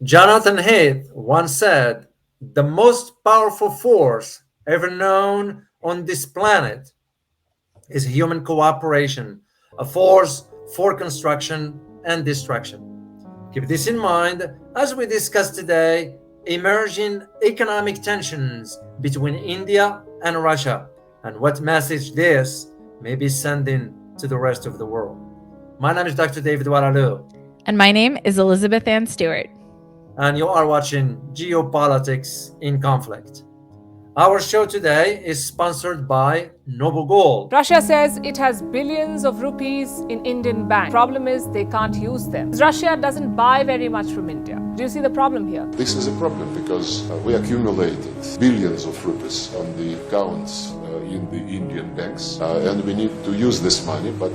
Jonathan Haidt once said, the most powerful force ever known on this planet is human cooperation, a force for construction and destruction. Keep this in mind as we discuss today emerging economic tensions between India and Russia and what message this may be sending to the rest of the world. My name is Dr. David Waralu, And my name is Elizabeth Ann Stewart. and you are watching Geopolitics in Conflict. Our show today is sponsored by Noble Gold. Russia says it has billions of rupees in Indian banks. Problem is they can't use them. Russia doesn't buy very much from India. Do you see the problem here? This is a problem because we accumulated billions of rupees on the accounts in the Indian banks, and we need to use this money, but...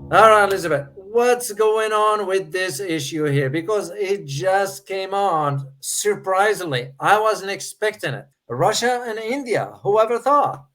All right, Elizabeth, what's going on with this issue here? Because it just came on surprisingly. I wasn't expecting it. Russia and India, whoever thought?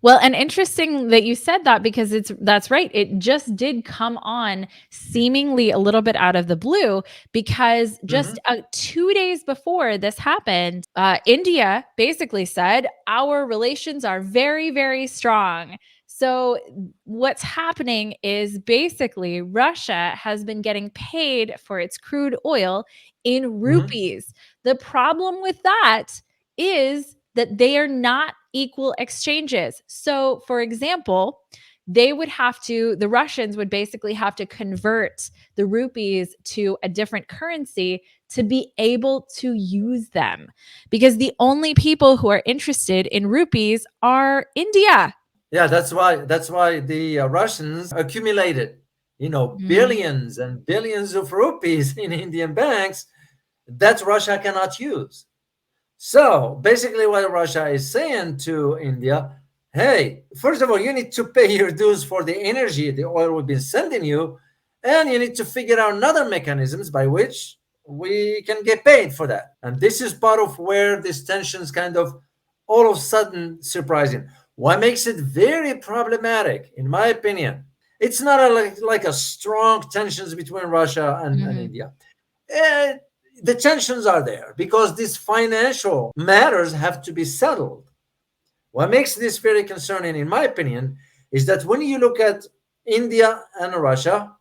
Well, and interesting that you said that because that's right. It just did come on seemingly a little bit out of the blue because just 2 days before this happened, India basically said our relations are very, very strong. So what's happening is basically Russia has been getting paid for its crude oil in rupees. The problem with that is that they are not equal exchanges. So, for example, the Russians would basically have to convert the rupees to a different currency to be able to use them because the only people who are interested in rupees are India. Yeah, that's why the Russians accumulated, billions and billions of rupees in Indian banks that Russia cannot use. So basically, what Russia is saying to India, hey, first of all, you need to pay your dues for the energy, the oil we've been sending you, and you need to figure out other mechanisms by which we can get paid for that. And this is part of where this tension's kind of all of a sudden surprising. What makes it very problematic, in my opinion, it's not like a strong tensions between Russia and India. Eh, the tensions are there because these financial matters have to be settled. What makes this very concerning, in my opinion, is that when you look at India and Russia,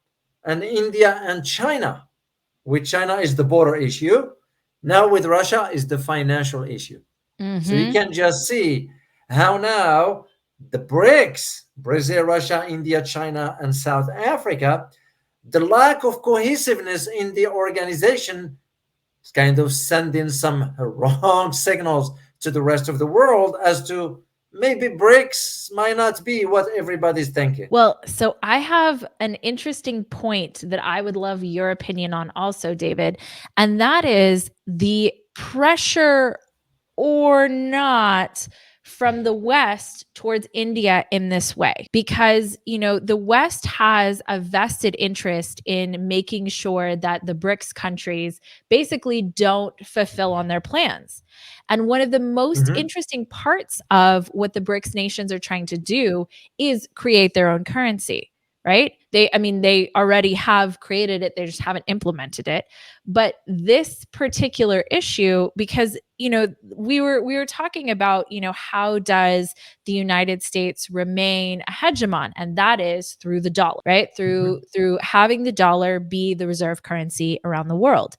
and India and China, with China is the border issue, now with Russia is the financial issue. So you can just see how now the BRICS, Brazil, Russia, India, China, and South Africa, the lack of cohesiveness in the organization is kind of sending some wrong signals to the rest of the world as to maybe BRICS might not be what everybody's thinking. Well, so I have an interesting point that I would love your opinion on also, David, and that is the pressure or not from the West towards India in this way. Because, the West has a vested interest in making sure that the BRICS countries basically don't fulfill on their plans. And one of the most interesting parts of what the BRICS nations are trying to do is create their own currency, right? They already have created it, they just haven't implemented it. But this particular issue, because we were talking about how does the United States remain a hegemon, and that is through the dollar, right? Through having the dollar be the reserve currency around the world.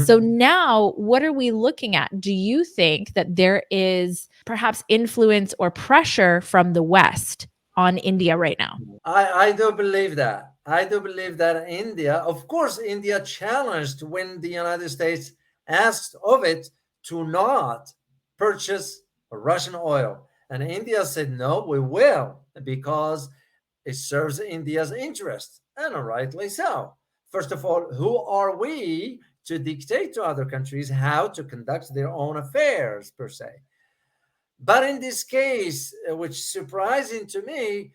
So now what are we looking at? Do you think that there is perhaps influence or pressure from the West on India right now? I do believe that. I do believe that India, of course, India challenged when the United States asked of it to not purchase Russian oil. And India said, no, we will, because it serves India's interest, and rightly so. First of all, who are we to dictate to other countries how to conduct their own affairs, per se? But in this case, which is surprising to me,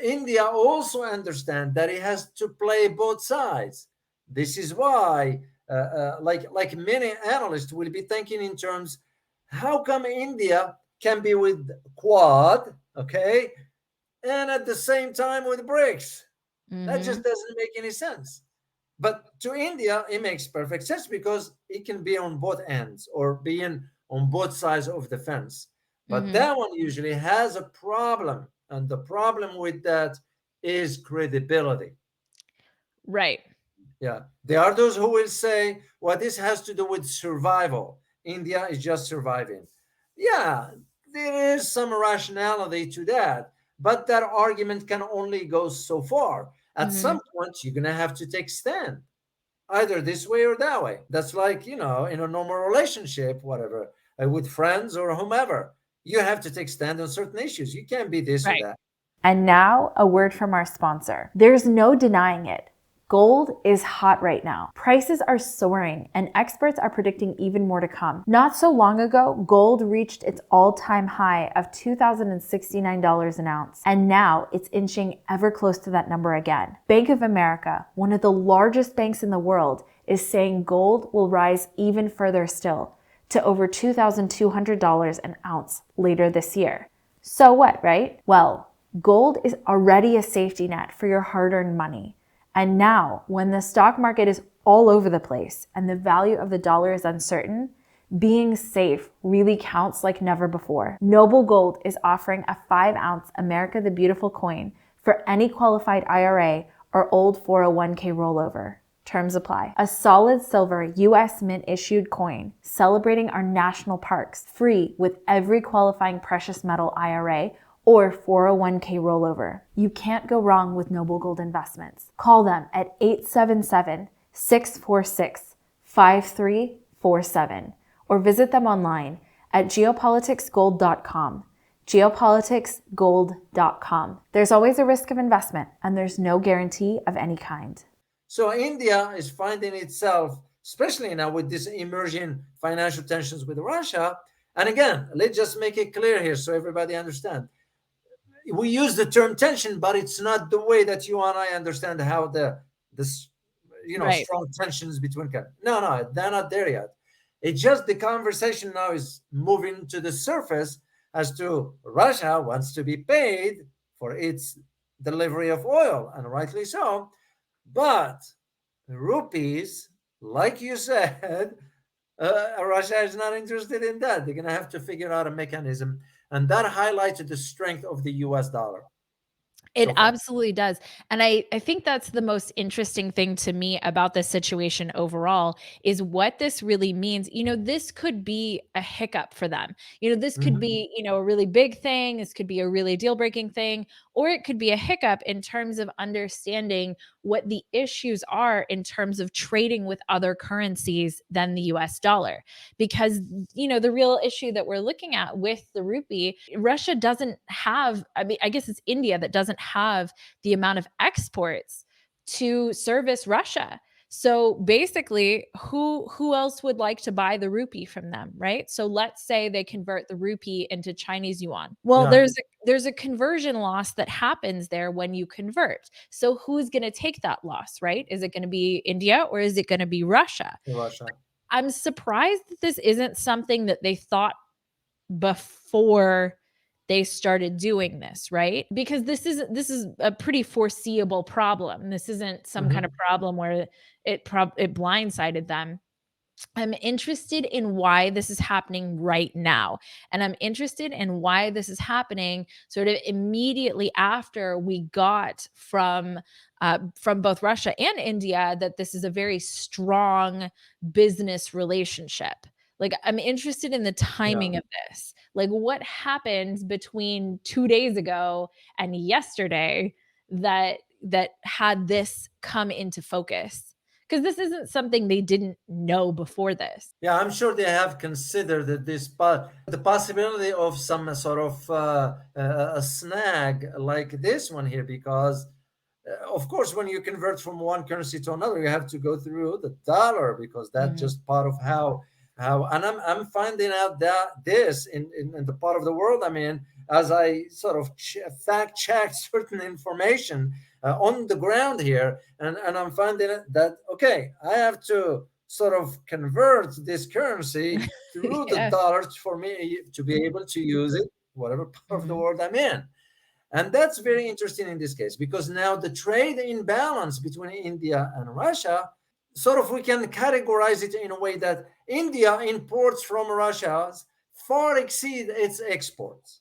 India also understands that it has to play both sides. This is why, like many analysts will be thinking in terms, how come India can be with Quad, okay, and at the same time with BRICS? That just doesn't make any sense. But to India, it makes perfect sense because it can be on both ends or being on both sides of the fence. But Hmm. that one usually has a problem. And the problem with that is credibility. Right. Yeah. There are those who will say, well, this has to do with survival. India is just surviving. Yeah, there is some rationality to that. But that argument can only go so far. At Hmm. some point, you're going to have to take stand either this way or that way. That's like, in a normal relationship, whatever, with friends or whomever. You have to take stand on certain issues. You can't be this or Right. that. And now, a word from our sponsor. There's no denying it. Gold is hot right now. Prices are soaring, and experts are predicting even more to come. Not so long ago, gold reached its all-time high of $2,069 an ounce, and now it's inching ever close to that number again. Bank of America, one of the largest banks in the world, is saying gold will rise even further still, to over $2,200 an ounce later this year. So what, right? Well, gold is already a safety net for your hard-earned money. And now, when the stock market is all over the place and the value of the dollar is uncertain, being safe really counts like never before. Noble Gold is offering a 5-ounce America the Beautiful coin for any qualified IRA or old 401k rollover. Terms apply. A solid silver US Mint issued coin celebrating our national parks, free with every qualifying precious metal IRA or 401k rollover. You can't go wrong with Noble Gold Investments. Call them at 877-646-5347 or visit them online at geopoliticsgold.com. geopoliticsgold.com. There's always a risk of investment and there's no guarantee of any kind. So India is finding itself, especially now with this emerging financial tensions with Russia. And again, let's just make it clear here so everybody understands. We use the term tension, but it's not the way that you and I understand how this Right. strong tensions between countries. No, they're not there yet. It's just the conversation now is moving to the surface as to Russia wants to be paid for its delivery of oil, and rightly so. But rupees, like you said, Russia is not interested in that. They're going to have to figure out a mechanism. And that highlighted the strength of the US dollar It so far. absolutely does. And I think that's the most interesting thing to me about this situation overall is what this really means. This could be a hiccup for them. This could Mhm. be, a really big thing. This could be a really deal breaking thing, or it could be a hiccup in terms of understanding what the issues are in terms of trading with other currencies than the US dollar. Because, the real issue that we're looking at with the rupee, Russia doesn't have, I mean, I guess it's India that doesn't have the amount of exports to service Russia. So basically, who else would like to buy the rupee from them, right? So let's say they convert the rupee into Chinese yuan. Well, Yeah, there's a conversion loss that happens there when you convert. So who's going to take that loss, right? Is it going to be India or is it going to be Russia? Russia. I'm surprised that this isn't something that they thought before they started doing this, right? Because this is a pretty foreseeable problem. This isn't some kind of Mhm. problem where it blindsided them. I'm interested in why this is happening right now. And I'm interested in why this is happening sort of immediately after we got from both Russia and India that this is a very strong business relationship. Like, I'm interested in the Yeah. timing of this. Like, what happened between 2 days ago and yesterday that had this come into focus? Because this isn't something they didn't know before this. Yeah, I'm sure they have considered that the possibility of some sort of a snag like this one here, because of course, when you convert from one currency to another, you have to go through the dollar because that's Mhm. just part of how. And I'm finding out that this in the part of the world I'm in, as I sort of fact check certain information on the ground here, and I'm finding that okay, I have to sort of convert this currency through the Yeah. dollars for me to be able to use it whatever part of the Mhm. world I'm in. And that's very interesting in this case because now the trade imbalance between India and Russia, sort of we can categorize it in a way that India imports from Russia far exceed its exports.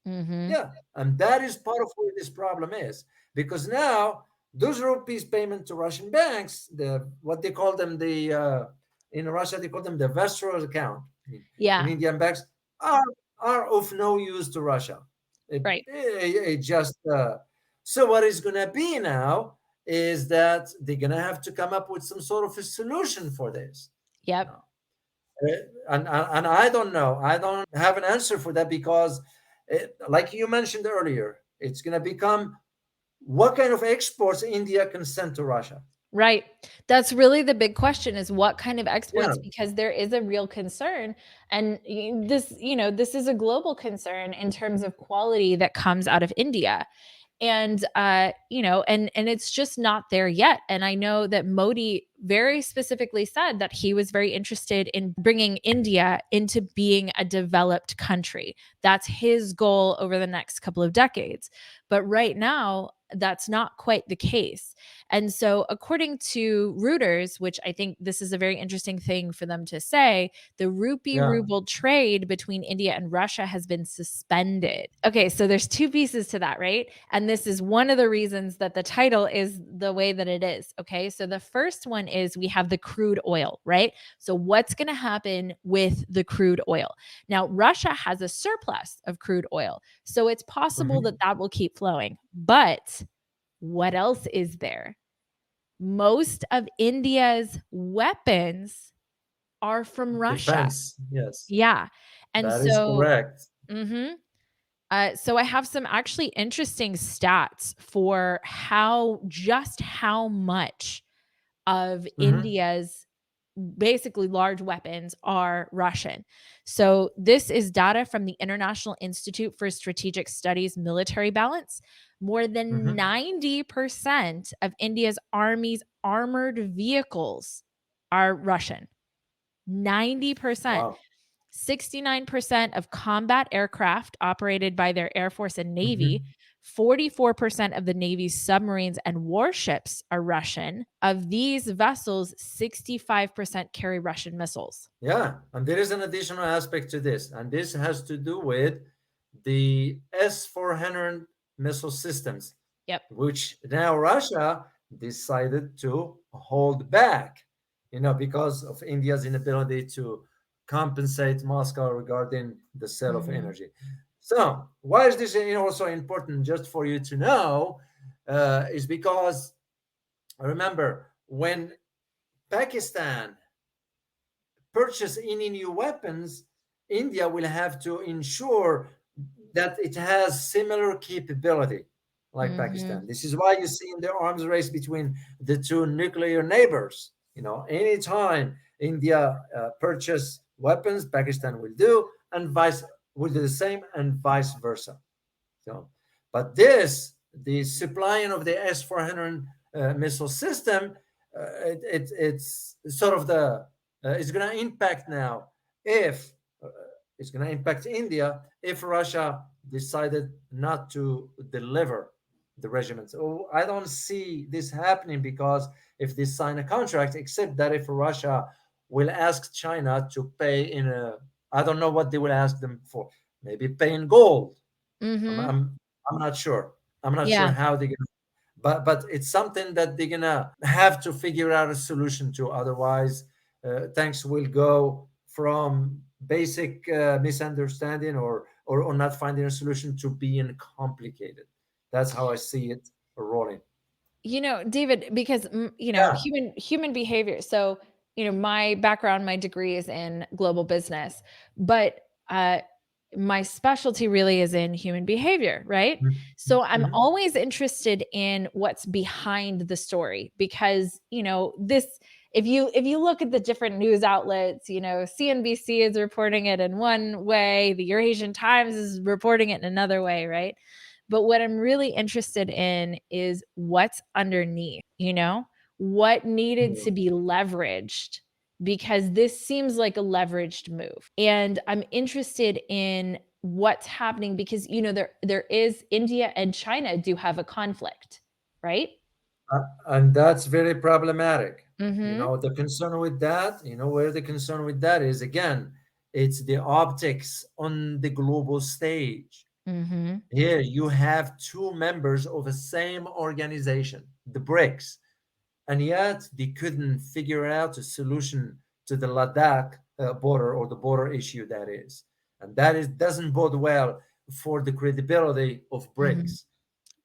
Mm-hmm. Yeah, and that is part of where this problem is because now those rupees payment to Russian banks, the what they call them, the in Russia they call them the vested account. In Yeah. Indian banks are are of no use to Russia. Right. It just so what is going to be now is that they're going to have to come up with some sort of a solution for this. Yep. No. And I don't know. I don't have an answer for that because, like you mentioned earlier, it's going to become what kind of exports India can send to Russia. Right. That's really the big question is what kind of Yeah, exports, because there is a real concern. And this, this is a global concern in terms of quality that comes out of India. And and it's just not there yet. And I know that Modi very specifically said that he was very interested in bringing India into being a developed country. That's his goal over the next couple of decades. But right now, that's not quite the case. And so, according to Reuters, which I think this is a very interesting thing for them to say, the rupee yeah. ruble trade between India and Russia has been suspended. Okay, so there's two pieces to that, right? And this is one of the reasons that the title is the way that it is. Okay, so the first one is we have the crude oil, right? So, what's going to happen with the crude oil? Now, Russia has a surplus of crude oil. So, it's possible Mhm. that that will keep flowing. But what else is there? Most of India's weapons are from Russia. Defense. Yes, Yeah. And that is so, correct. mhm. So I have some actually interesting stats for how much of Mhm. India's basically large weapons are Russian. So this is data from the International Institute for Strategic Studies military balance. More than Mhm. 90% of India's army's armored vehicles are Russian. 90%. Wow. 69% of combat aircraft operated by their Air Force and Navy, Mhm. 44% of the Navy's submarines and warships are Russian. Of these vessels, 65% carry Russian missiles. Yeah, and there is an additional aspect to this, and this has to do with the S-400 missile systems, Yep. which now Russia decided to hold back, because of India's inability to compensate Moscow regarding the sale of Mhm. energy. So, why is this, also important? Just for you to know, is because remember when Pakistan purchase any new weapons, India will have to ensure that it has similar capability like Mhm. Pakistan. This is why you see in the arms race between the two nuclear neighbors. Anytime India purchase weapons, Pakistan will do, and vice will do the same, and vice versa. So, but the supplying of the S-400 missile system, it's sort of it's going to impact now if it's going to impact India if Russia decided not to deliver the regiments. Oh, I don't see this happening because if they sign a contract, except that if Russia will ask China to pay I don't know what they will ask them for, maybe pay in gold. I'm Mhm. I'm I'm not sure. I'm not sure Yeah. how they're gonna, but it's something that they're gonna have to figure out a solution to. Otherwise, things will go from basic misunderstanding or not finding a solution to being complicated. That's how I see it rolling. David, because Yeah. human behavior. So, my background, my degree is in global business, but my specialty really is in human behavior, right? So I'm Mhm. always interested in what's behind the story because, this if you look at the different news outlets, CNBC is reporting it in one way, the Eurasian Times is reporting it in another way, right? But what I'm really interested in is what's underneath, what needed to be leveraged because this seems like a leveraged move. And I'm interested in what's happening, because there is India and China do have a conflict, right? And that's very problematic. Mm-hmm. The concern with that, where the concern with that is, again, it's the optics on the global stage. Mm-hmm. Here you have two members of the same organization, the BRICS, and yet they couldn't figure out a solution to the Ladakh border, or the border issue, that is. And that doesn't bode well for the credibility of Mm-hmm. BRICS.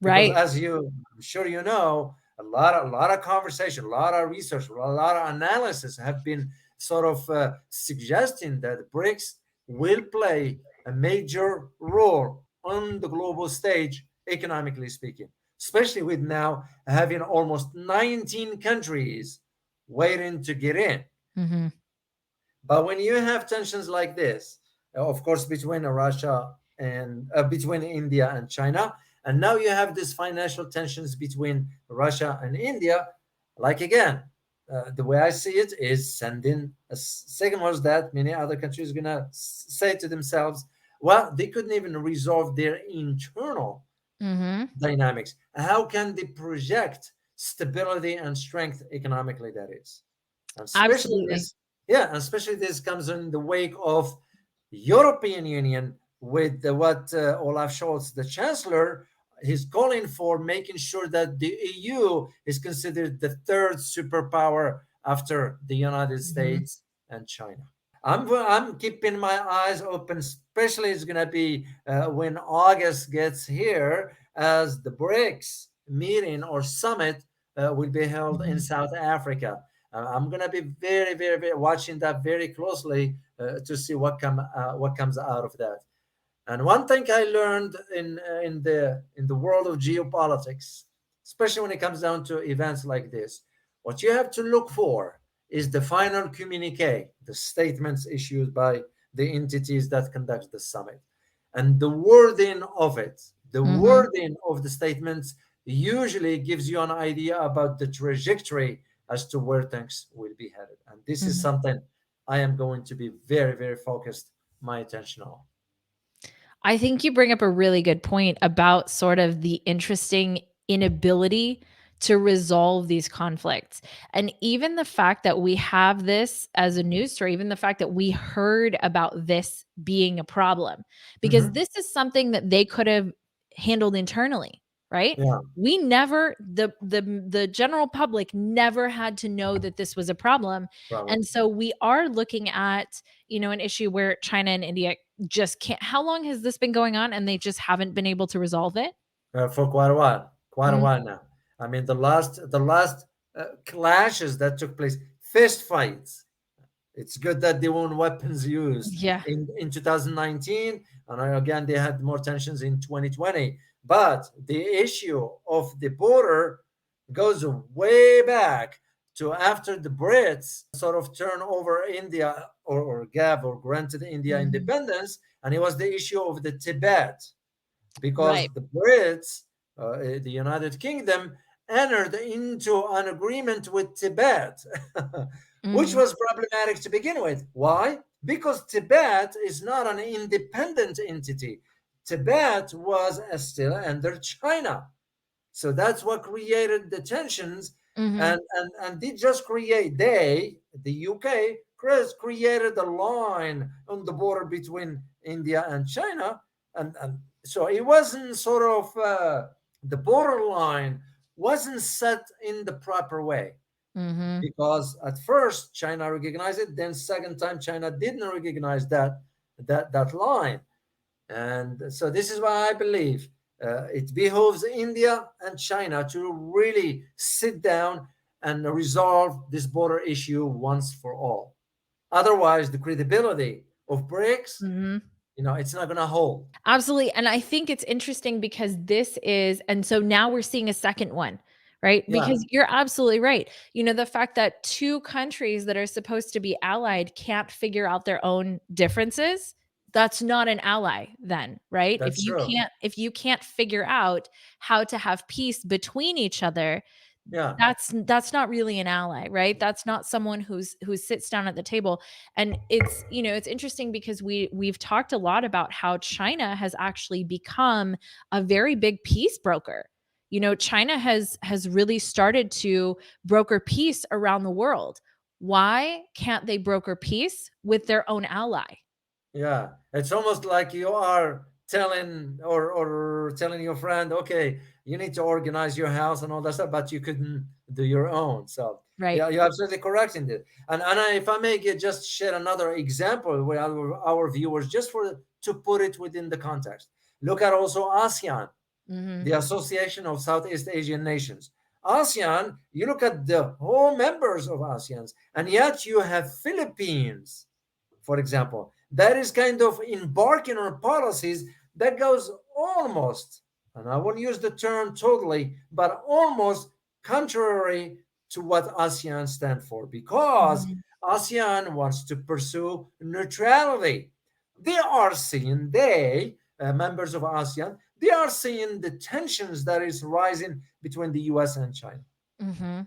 Because, Right. as I'm sure you know, a lot of conversation, a lot of research, a lot of analysis have been sort of suggesting that BRICS will play a major role on the global stage, economically speaking, especially with now having almost 19 countries waiting to get in. Mm-hmm. But when you have tensions like this, of course, between Russia and between India and China, and now you have these financial tensions between Russia and India, like, again, the way I see it is sending a signals that many other countries are gonna say to themselves, well, they couldn't even resolve their internal Mm-hmm. dynamics. How can they project stability and strength economically? That is, and especially Absolutely. this, yeah, and especially this comes in the wake of European Union with what Olaf Scholz, the Chancellor, is calling for, making sure that the EU is considered the third superpower after the United Mm-hmm. States and China. I'm keeping my eyes open, especially it's gonna be when August gets here, as the BRICS meeting or summit will be held in Mm-hmm. South Africa. I'm gonna be very, very, very watching that very closely to see what comes out of that. And one thing I learned in the world of geopolitics, especially when it comes down to events like this, what you have to look for is the final communique, the statements issued by the entities that conduct the summit, and the wording of it. The Mm-hmm. wording of the statements usually gives you an idea about the trajectory as to where things will be headed. And this is Mm-hmm. something I am going to be very, very focused my attention on. I think you bring up a really good point about sort of the interesting inability to resolve these conflicts. And even the fact that we have this as a news story, even the fact that we heard about this being a problem, because Mhm. this is something that they could have handled internally, right? Yeah, We never, the general public never had to know that this was a problem. problem. And so we are looking at, an issue where China and India just can't. How long has this been going on and they just haven't been able to resolve it? For quite a Mm, while now. I mean, the last clashes that took place, fist fights. It's good that they weren't weapons used yeah. in 2019, and again they had more tensions in 2020. But the issue of the border goes way back to after the Brits sort of turned over India, or gave or granted India Mhm. independence, and it was the issue of the Tibet, Right. because the Brits, the United Kingdom, entered into an agreement with Tibet, which Mhm. was problematic to begin with. Why? Because Tibet is not an independent entity. Tibet was still under China. So that's what created the tensions. Mhm. And they just the UK, created a line on the border between India and China. And so it wasn't sort of, the borderline wasn't set in the proper way, Mhm. because at first China recognized it, then second time China didn't recognize that line. And so this is why I believe it behooves India and China to really sit down and resolve this border issue once for all. Otherwise, the credibility of BRICS, Mhm. it's not going to hold. Absolutely. And I think it's interesting because and so now we're seeing a second one, right? Yeah, Because you're absolutely right. The fact that two countries that are supposed to be allied can't figure out their own differences, that's not an ally then, right? If that's you true. can't if you can't figure out how to have peace between each other, Yeah. That's not really an ally, right? That's not someone who sits down at the table. And it's, it's interesting because we've talked a lot about how China has actually become a very big peace broker. China has really started to broker peace around the world. Why can't they broker peace with their own ally? Yeah, it's almost like you are telling or telling your friend, okay, you need to organize your house and all that stuff, but you couldn't do your own. So Right. yeah, you're absolutely correct in this. If I may just share another example with our viewers, just for to put it within the context. Look at also ASEAN, Hmm. the Association of Southeast Asian Nations. ASEAN, you look at the whole members of ASEAN, and yet you have Philippines, for example, that is kind of embarking on policies that goes almost, and I won't use the term totally, but almost contrary to what ASEAN stands for, because Hmm. ASEAN wants to pursue neutrality. Members of ASEAN, they are seeing the tensions that is rising between the US and China, Hmm.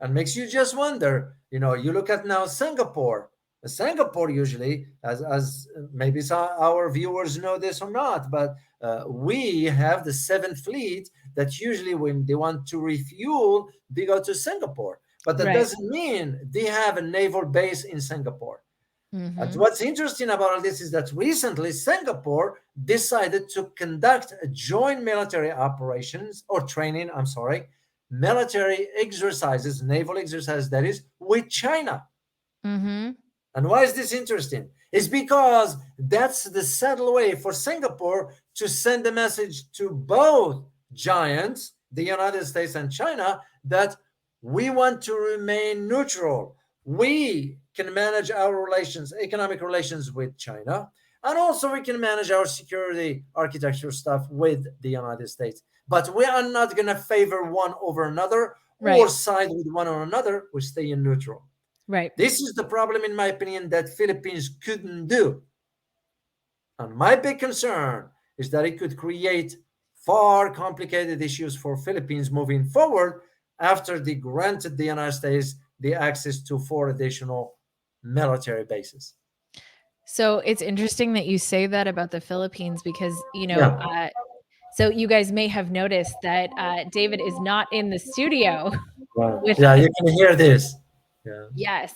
and makes you just wonder. You look at now Singapore. Singapore usually, as maybe some our viewers know this or not, but we have the Seventh Fleet that usually when they want to refuel, they go to Singapore. But that Right. doesn't mean they have a naval base in Singapore. And Hmm. what's interesting about all this is that recently Singapore decided to conduct a joint military operations or training, I'm sorry, military exercises, naval exercises, that is, with China. Hmm. And why is this interesting? It's because that's the subtle way for Singapore to send a message to both giants, the United States and China, that we want to remain neutral. We can manage our relations, economic relations with China, and also we can manage our security architecture stuff with the United States. But we are not going to favor one over another or Right. side with one or another. We stay in neutral. Right. This is the problem, in my opinion, that Philippines couldn't do. And my big concern is that it could create far complicated issues for Philippines moving forward after they granted the United States the access to 4 additional military bases. So it's interesting that you say that about the Philippines because, Yeah. so you guys may have noticed that David is not in the studio Wow. with Yeah, us. you can hear this. Yeah. Yes.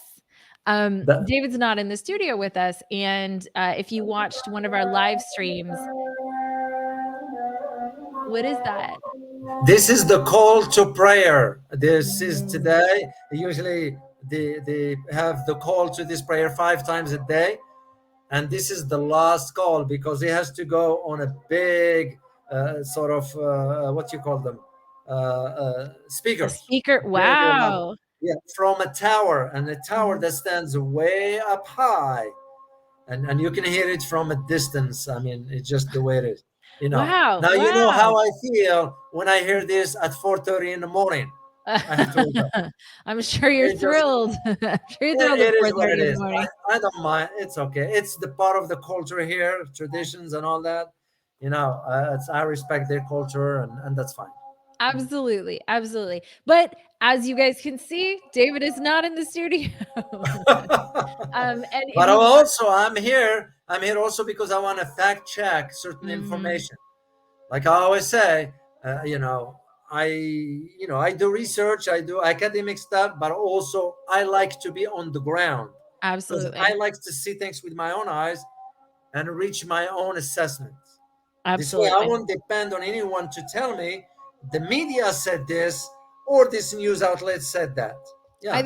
That, David's not in the studio with us. And if you watched one of our live streams, what is that? this is the call to prayer. This is Mm. today. Usually they have the call to this prayer 5 times a day, and this is the last call because he has to go on a big sort of what you call them, A speakers, speaker. big Wow. yeah, from a tower, and a tower Mhm. that stands way up high, and you can hear it from a distance. I mean, it's just the way it is. Wow. Now you know how Wow. I feel when I hear this at 4:30 in the morning. I have to wake up. I'm sure you're It just thrilled. I'm sure you're it, thrilled at it is what it 4:30 in the is. morning. I don't mind. It's okay. It's the part of the culture here, traditions and all that. I respect their culture, and that's fine. Absolutely, absolutely. But as you guys can see, David is not in the studio. And if But you want, also, I'm here. I'm here also because I want to fact check certain mhm, information. Like I always say, I do research, I do academic stuff, but also I like to be on the ground because I absolutely, like to see things with my own eyes and reach my own assessments. This way, I absolutely. won't depend on anyone to tell me the media said this or this news outlet said that. Yeah,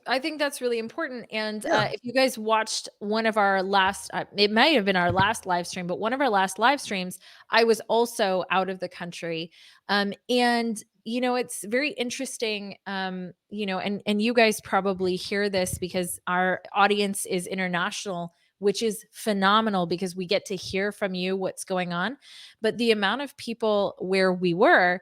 I think that's really important. And yeah, if you guys watched one of our last, it might have been our last live stream, but one of our last live streams, I was also out of the country, and it's very interesting. And you guys probably hear this because our audience is international, which is phenomenal because we get to hear from you what's going on. But the amount of people where we were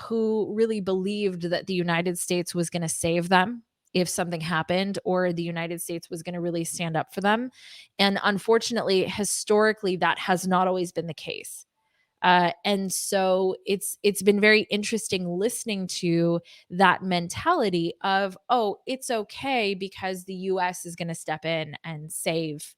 who really believed that the United States was going to save them if something happened, or the United States was going to really stand up for them. And unfortunately, historically, that has not always been the case. And so it's been very interesting listening to that mentality of, oh, it's okay because the US is going to step in and save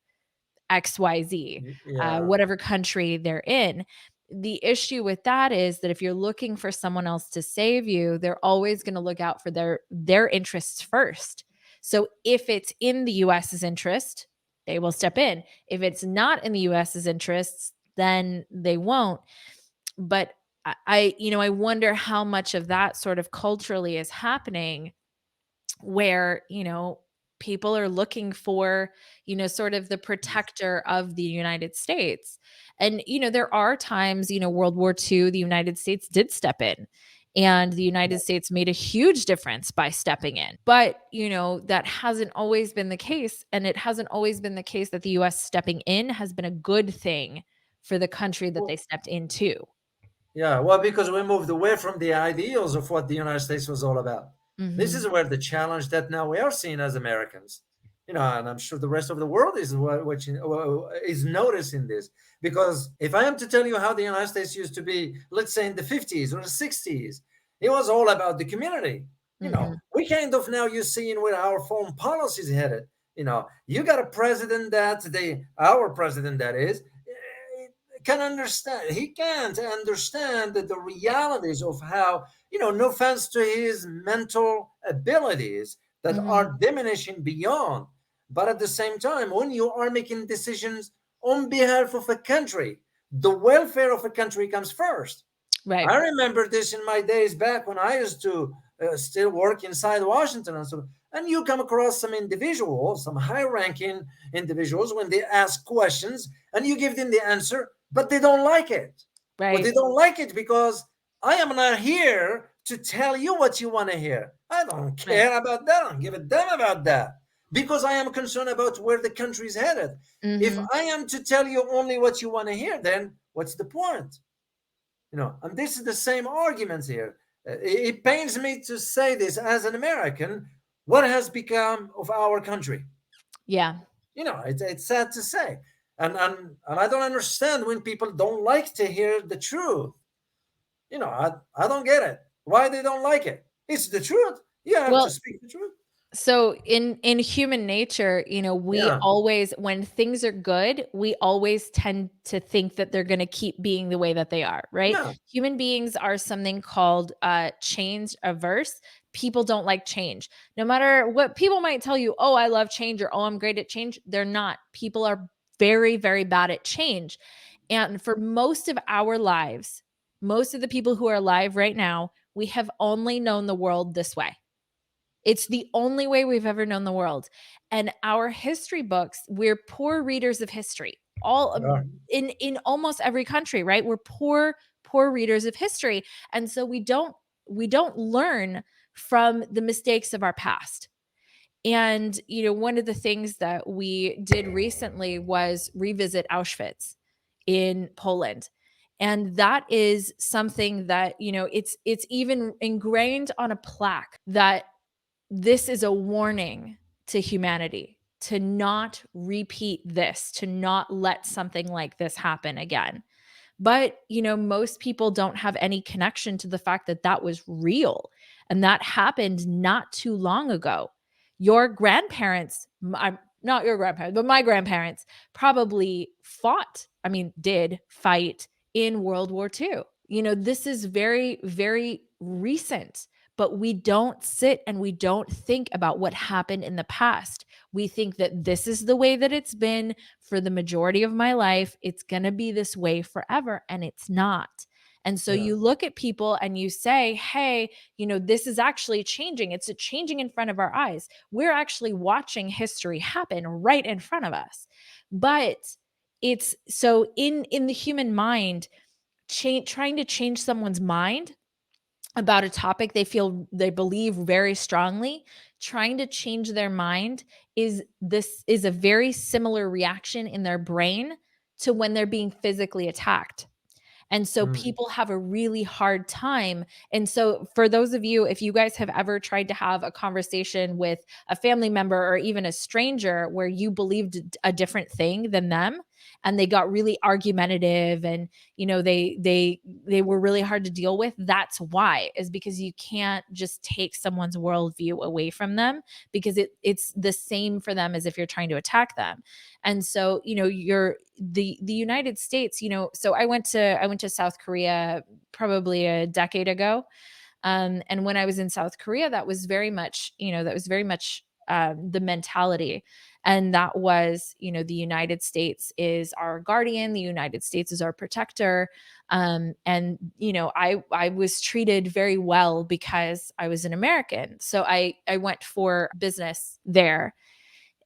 XYZ, Yeah. whatever country they're in. The issue with that is that if you're looking for someone else to save you, they're always going to look out for their interests first. So if it's in the US's interest, they will step in. If it's not in the US's interests, then they won't. But I wonder how much of that sort of culturally is happening where, people are looking for, sort of the protector of the United States. And, there are times, World War II, the United States did step in. And the United States made a huge difference by stepping in. But, that hasn't always been the case. And it hasn't always been the case that the US stepping in has been a good thing for the country that they stepped into. Yeah, well, because we moved away from the ideals of what the United States was all about. This is Mhm. where the challenge that now we are seeing as Americans, and I'm sure the rest of the world is which is noticing this. Because if I am to tell you how the United States used to be, let's say in the 50s or the 60s, it was all about the community. Mhm. We kind of now you're seeing where our foreign policy is headed. You got a president our president that is, can understand. He can't understand the realities of how, no offense to his mental abilities that Mhm. are diminishing beyond. But at the same time, when you are making decisions on behalf of a country, the welfare of a country comes first. Right. I remember this in my days back when I used to still work inside Washington and so. And you come across some individuals, some high-ranking individuals, when they ask questions and you give them the answer, but they don't like it. Well, they Right. don't like it because I am not here to tell you what you want to hear. I don't Right. care about that. I don't give a damn about that because I am concerned about where the country is headed. If Mhm. I am to tell you only what you want to hear, then what's the point? And this is the same arguments here. It pains me to say this as an American. What has become of our country? Yeah. It's sad to say, and I don't understand when people don't like to hear the truth. I don't get it. Why they don't like it? It's the truth. You have to Well, speak the truth. so in human nature, we Yeah, always, when things are good, we always tend to think that they're going to keep being the way that they are, right? yeah, Human beings are something called change averse. People don't like change. No matter what people might tell you, oh, I love change, or oh, I'm great at change, they're not. People are very, very bad at change. And for most of our lives, most of the people who are alive right now, we have only known the world this way. It's the only way we've ever known the world. And our history books, we're poor readers of history. All yeah, in almost every country, right? We're poor readers of history. And so we don't learn from the mistakes of our past. And one of the things that we did recently was revisit Auschwitz in Poland. And that is something that, it's even ingrained on a plaque that this is a warning to humanity to not repeat this, to not let something like this happen again. But, most people don't have any connection to the fact that that was real and that happened not too long ago. Your grandparents, not your grandparents, but my grandparents probably did fight in World War II. This is very, very recent, but we don't sit and we don't think about what happened in the past. We think that this is the way that it's been for the majority of my life. It's going to be this way forever, and it's not. And so yeah, you look at people and you say, hey, this is actually changing. It's changing in front of our eyes. We're actually watching history happen right in front of us. But it's so in the human mind, trying to change someone's mind about a topic they believe very strongly, trying to change their mind is a very similar reaction in their brain to when they're being physically attacked. And so mm, people have a really hard time. And so for those of you, if you guys have ever tried to have a conversation with a family member or even a stranger where you believed a different thing than them, and they got really argumentative, and they were really hard to deal with. That's why, is because you can't just take someone's worldview away from them, because it's the same for them as if you're trying to attack them. And so, you're the United States, so I went to South Korea probably a decade ago. And when I was in South Korea, that was very much, the mentality. And that was, the United States is our guardian, the United States is our protector. And, I was treated very well because I was an American. So I went for business there.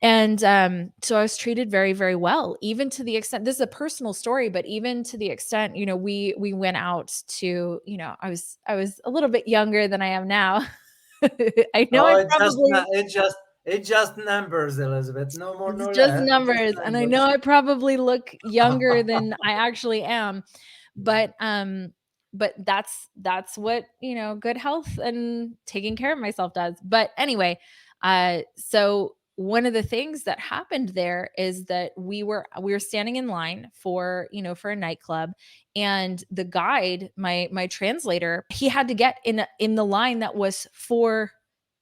And so I was treated very, very well, even to the extent, this is a personal story, but even to the extent, we went out to, I was a little bit younger than I am now. I know Oh, I it just probably it just numbers, Elizabeth. No more, It's no just less. It's just numbers, and I know numbers. I probably look younger than I actually am, but that's what, good health and taking care of myself does. But anyway, so one of the things that happened there is that we were standing in line for, for a nightclub, and the guide, my translator, he had to get in the line that was for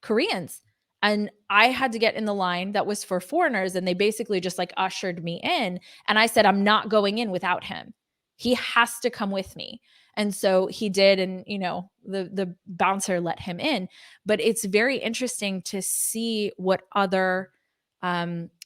Koreans, and I had to get in the line that was for foreigners, and they basically just like ushered me in. And I said, I'm not going in without him. He has to come with me. And so he did. And, the bouncer let him in. But it's very interesting to see what other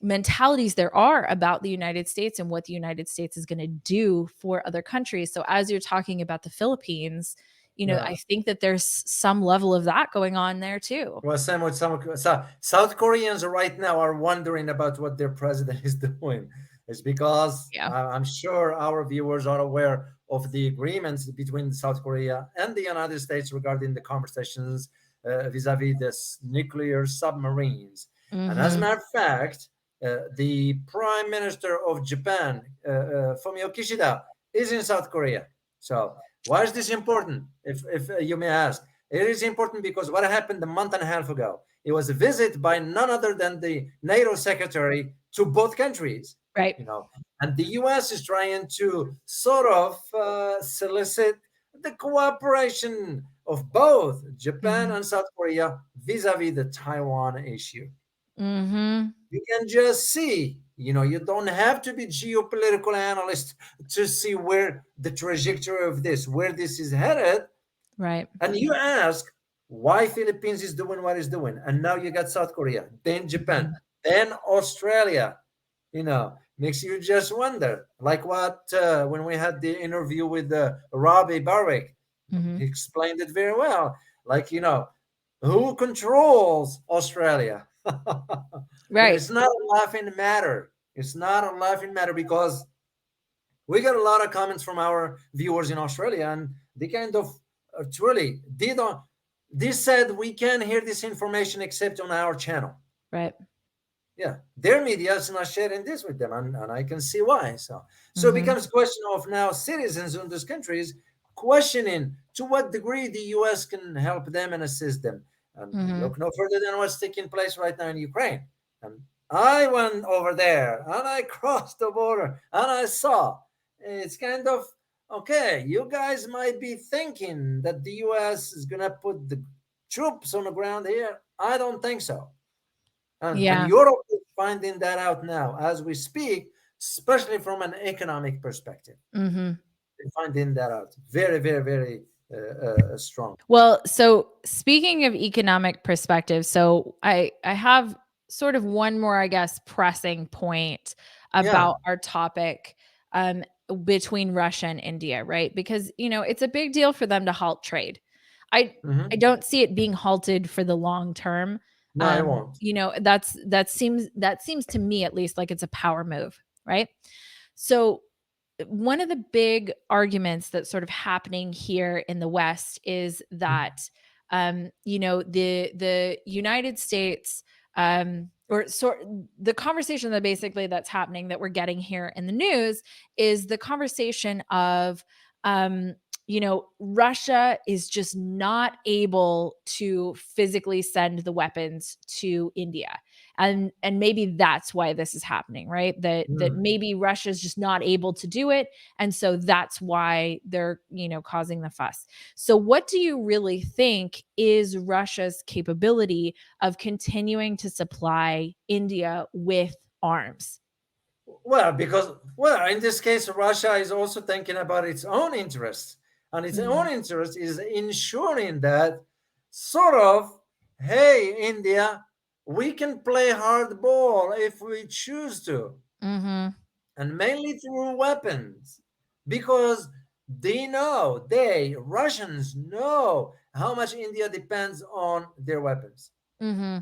mentalities there are about the United States and what the United States is going to do for other countries. So as you're talking about the Philippines, Yeah. I think that there's some level of that going on there too. Well, same with South Koreans right now are wondering about what their president is doing. It's because Yeah. I'm sure our viewers are aware of the agreements between South Korea and the United States regarding the conversations vis-a-vis this nuclear submarines. And as a Mhm. matter of fact, the Prime Minister of Japan, Fumio Kishida, is in South Korea. So why is this important? If you may ask. It is important because what happened a month and a half ago, it was a visit by none other than the NATO secretary to both countries, Right. and the US is trying to sort of solicit the cooperation of both Japan Mhm. and South Korea vis-a-vis the Taiwan issue. Mhm. You can just see, you don't have to be geopolitical analyst to see where the trajectory of this, where this is headed. Right. And you ask why Philippines is doing what it's doing, and now you got South Korea, then Japan, Mhm. then Australia. Makes you just wonder. Like what when we had the interview with Robbie Barwick, he Mhm. explained it very well. Like who controls Australia? Right. It's not a laughing matter. It's not a laughing matter because we got a lot of comments from our viewers in Australia, and they kind of truly they don't. They said we can't hear this information except on our channel. Right. Yeah, their media is not sharing this with them, and I can see why. So it Mhm. becomes a question of now citizens in these countries questioning to what degree the U.S. can help them and assist them. And Mhm. look no further than what's taking place right now in Ukraine. And I went over there and I crossed the border and I saw it's kind of okay. You guys might be thinking that the U.S. is gonna put the troops on the ground here. I don't think so. And Yeah. Europe is finding that out now as we speak, especially from an economic perspective. Mhm. They're finding that out very, very, very strong. Well, so speaking of economic perspective, so I have sort of one more, I guess, pressing point Yeah. about our topic um between Russia and India, right? Because, it's a big deal for them to halt trade. I I Hmm. don't see it being halted for the long term. No, I won't. That seems to me at least like it's a power move, right? So one of the big arguments that's sort of happening here in the West is that the United States or sort the conversation that basically that's happening that we're getting here in the news is the conversation of Russia is just not able to physically send the weapons to India. and maybe that's why this is happening, right? That maybe Russia's just not able to do it, and so that's why they're, causing the fuss. So what do you really think is Russia's capability of continuing to supply India with arms? Well, in this case, Russia is also thinking about its own interests, and its own interest is ensuring that sort of, hey, India, we can play hardball if we choose to, Mm-hmm. and mainly through weapons, because Russians know how much India depends on their weapons. Mm-hmm.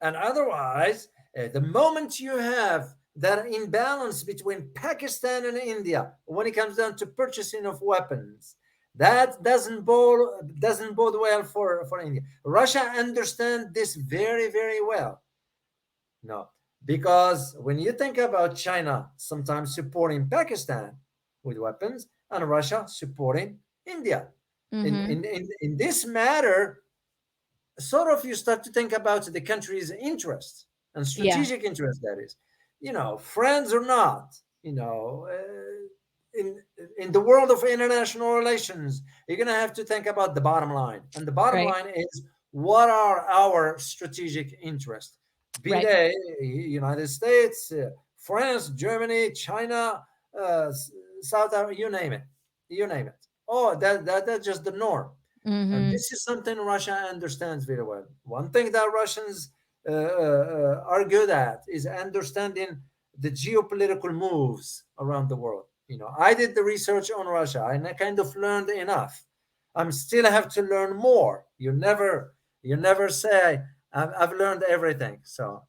And otherwise, the moment you have that imbalance between Pakistan and India when it comes down to purchasing of weapons, that doesn't bode well for India. Russia understands this very, very well. No, because when you think about China sometimes supporting Pakistan with weapons and Russia supporting India, in Mm-hmm. in in, in this matter, sort of you start to think about the country's interests and Yeah. strategic interest, that is, friends or not, in in the world of international relations, you're going to have to think about the bottom line, and the bottom Right. line is, what are our strategic interests, be Right. they United States, France, Germany, China, uh, South Africa, you name it. Oh, that's just the norm. And Mm-hmm. this is something Russia understands very well. One thing that Russians are good at is understanding the geopolitical moves around the world. I did the research on Russia and I kind of learned enough. I'm still have to learn more. You never say I've learned everything. So,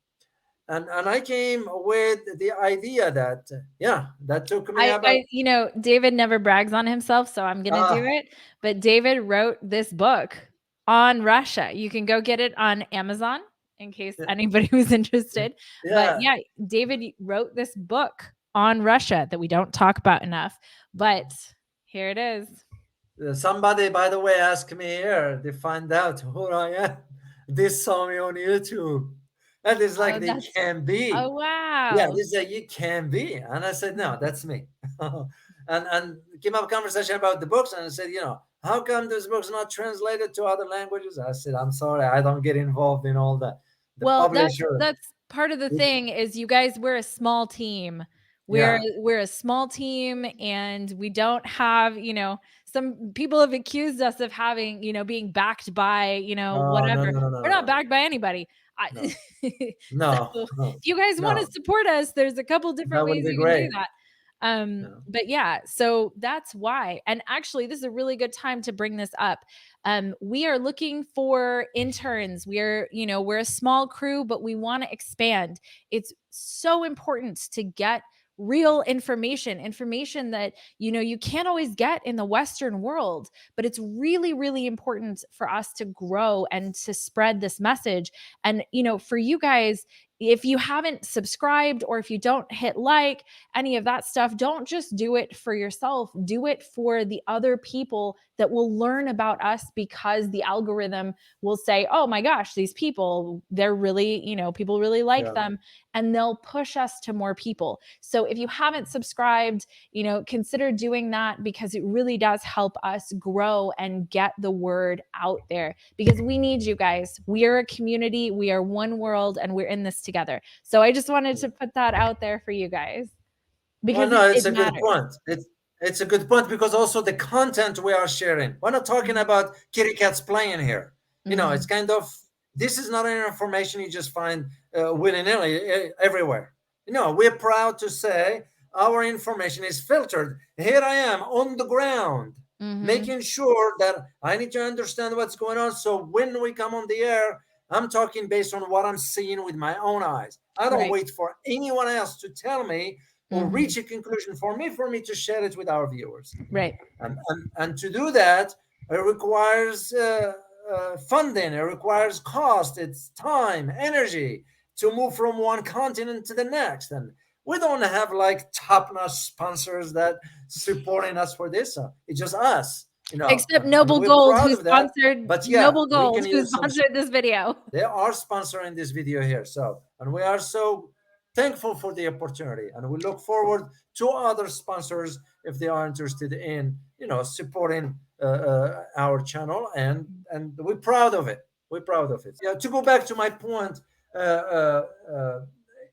and I came with the idea that, yeah, that took me about David never brags on himself, so I'm going to do uh, it. But David wrote this book on Russia. You can go get it on Amazon in case anybody was interested. But yeah. yeah, David wrote this book on Russia that we don't talk about enough. But here it is. Somebody, by the way, asked me here. They find out who I am. They saw me on YouTube. And it's like, Oh, they can be. oh Yeah, wow. they say, you can be. And I said, no, that's me. and came up a conversation about the books. And I said, how come this book's not translated to other languages? I said, I'm sorry, I don't get involved in all that. The Well, publisher. that's part of the thing is you guys, we're a small team. We're Yeah. we're a small team and we don't have, some people have accused us of having, being backed by, Oh, no, whatever. no, no, no, We're not no, backed by anybody. no, So no, if no, you guys want to no. support us, there's a couple different That would ways be you can do great. that. No. But yeah, so that's why. And actually, this is a really good time to bring this up. We are looking for interns. We're a small crew, but we want to expand. It's so important to get real information that you can't always get in the Western world, but it's really, really important for us to grow and to spread this message. And for you guys, if you haven't subscribed or if you don't hit like any of that stuff, don't just do it for yourself. Do it for the other people that will learn about us, because the algorithm will say, oh my gosh, these people, they're really, people really like Yeah. them, and they'll push us to more people. So if you haven't subscribed, consider doing that, because it really does help us grow and get the word out there, because we need you guys. We are a community, we are one world, and we're in this together. So I just wanted to put that out there for you guys, Well, because no, it it's a good matters. point. It's a good point, because also the content we are sharing. We're not talking about kitty cats playing here. It's Mhm. kind of, this is not an information you just find willy nilly everywhere. We're proud to say our information is filtered. Here I am on the ground, Mhm. making sure that I need to understand what's going on. So when we come on the air, I'm talking based on what I'm seeing with my own eyes. I don't Right. wait for anyone else to tell me or Mhm. reach a conclusion for me to share it with our viewers. Right. And to do that, it requires funding, it requires cost, it's time, energy to move from one continent to the next. And we don't have like top-notch sponsors that supporting us for this. It's just us. Except and Noble we're Gold, proud who of that. sponsored But yeah, Noble we Gold, can who use some. sponsored this video. They are sponsoring this video here. So, and we are so thankful for the opportunity, and we look forward to other sponsors if they are interested in, supporting our channel, and we're proud of it. We're proud of it. Yeah. To go back to my point, uh, uh, uh,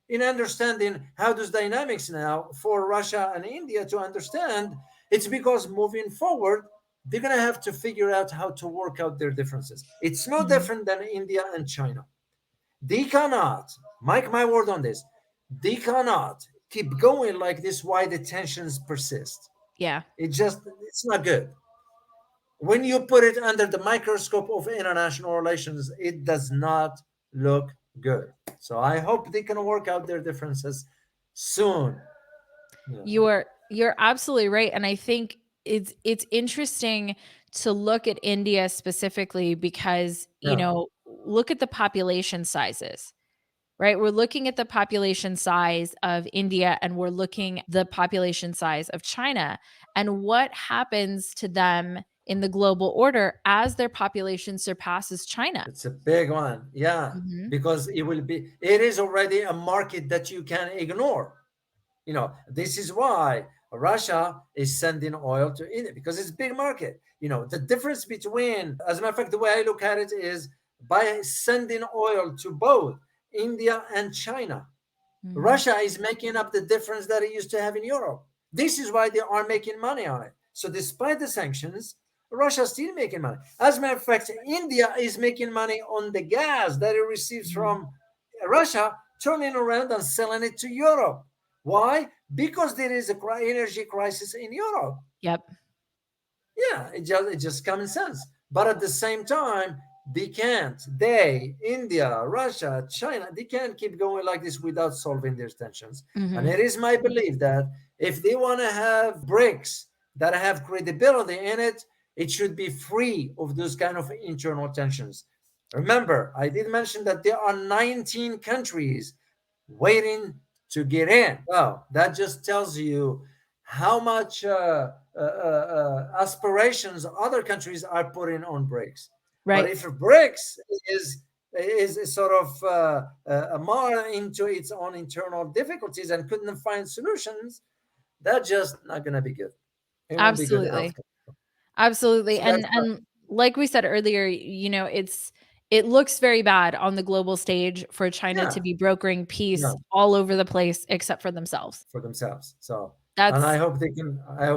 in understanding how those dynamics now for Russia and India to understand, it's because moving forward they're going to have to figure out how to work out their differences. It's no Mhm. different than India and China. They cannot, mark my word on this, they cannot keep going like this while the tensions persist. Yeah. It's not good. When you put it under the microscope of international relations, it does not look good. So I hope they can work out their differences soon. Yeah. You're absolutely right, and I think it's interesting to look at India specifically because, Yeah. look at the population sizes, right? We're looking at the population size of India and we're looking at the population size of China, and what happens to them in the global order as their population surpasses China. It's a big one. Yeah. Mhm. Because it is already a market that you can ignore. This is why Russia is sending oil to India because it's a big market. The difference between, as a matter of fact, the way I look at it is by sending oil to both India and China, Mhm. Russia is making up the difference that it used to have in Europe. This is why they are making money on it. So despite the sanctions, Russia is still making money. As a matter of fact, India is making money on the gas that it receives Mhm. from Russia, turning around and selling it to Europe. Why? Because there is a energy crisis in Europe. Yep. Yeah, it's just common sense. But at the same time, India, Russia, China, they can't keep going like this without solving their tensions. And Mhm. it is my belief that if they want to have BRICS that have credibility in it, it should be free of those kind of internal tensions. Remember, I did mention that there are 19 countries waiting to get in. Well, that just tells you how much aspirations other countries are putting on BRICS. But Right. if BRICS is sort of a mar into its own internal difficulties and couldn't find solutions, that's just not going to be good. It won't be good Absolutely. outcome. Absolutely. So that's And like we said earlier, it looks very bad on the global stage for China to yeah, be brokering peace no, all over the place except for themselves. for themselves. So, and That's I hope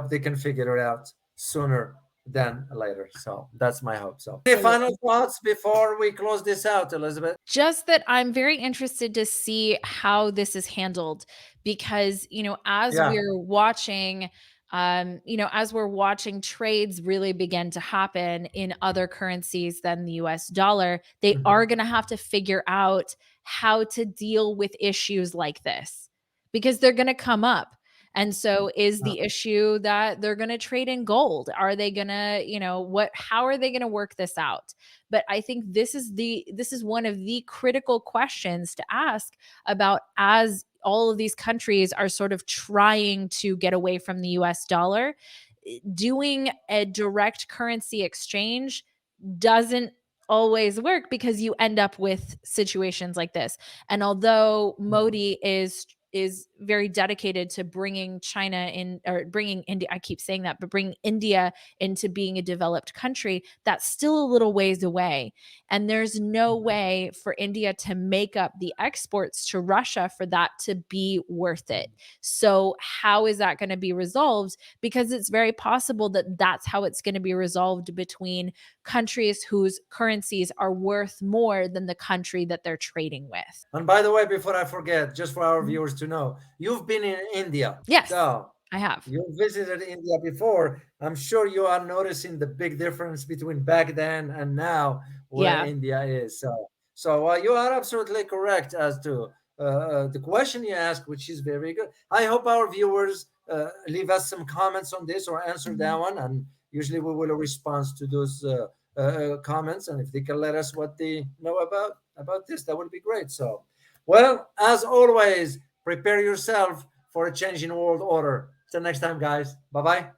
they can figure it out sooner than later. So that's my hope. So, any final absolutely. thoughts before we close this out, Elizabeth? Just that I'm very interested to see how this is handled because, as Yeah. we're watching as we're watching trades really begin to happen in other currencies than the US dollar, they Mhm. are going to have to figure out how to deal with issues like this because they're going to come up. And so is Yeah. the issue that they're going to trade in gold? Are they going to, how are they going to work this out? But I think this is one of the critical questions to ask about as all of these countries are sort of trying to get away from the US dollar. Doing a direct currency exchange doesn't always work because you end up with situations like this. And although Yeah. Modi is very dedicated to bringing China in or bringing India, I keep saying that, but bringing India into being a developed country, that's still a little ways away. And there's no way for India to make up the exports to Russia for that to be worth it. So how is that going to be resolved? Because it's very possible that that's how it's going to be resolved between countries whose currencies are worth more than the country that they're trading with. And by the way, before I forget, just for our Mhm. viewers to know, you've been in India. Yes, So I have. you visited India before. I'm sure you are noticing the big difference between back then and now where Yeah. India is. So you are absolutely correct as to the question you asked, which is very good. I hope our viewers leave us some comments on this or answer that Mhm. one, and usually we will respond to those comments. And if they can let us what they know about this, that would be great. So, well, as always, prepare yourself for a changing world order. Till next time, guys. Bye bye.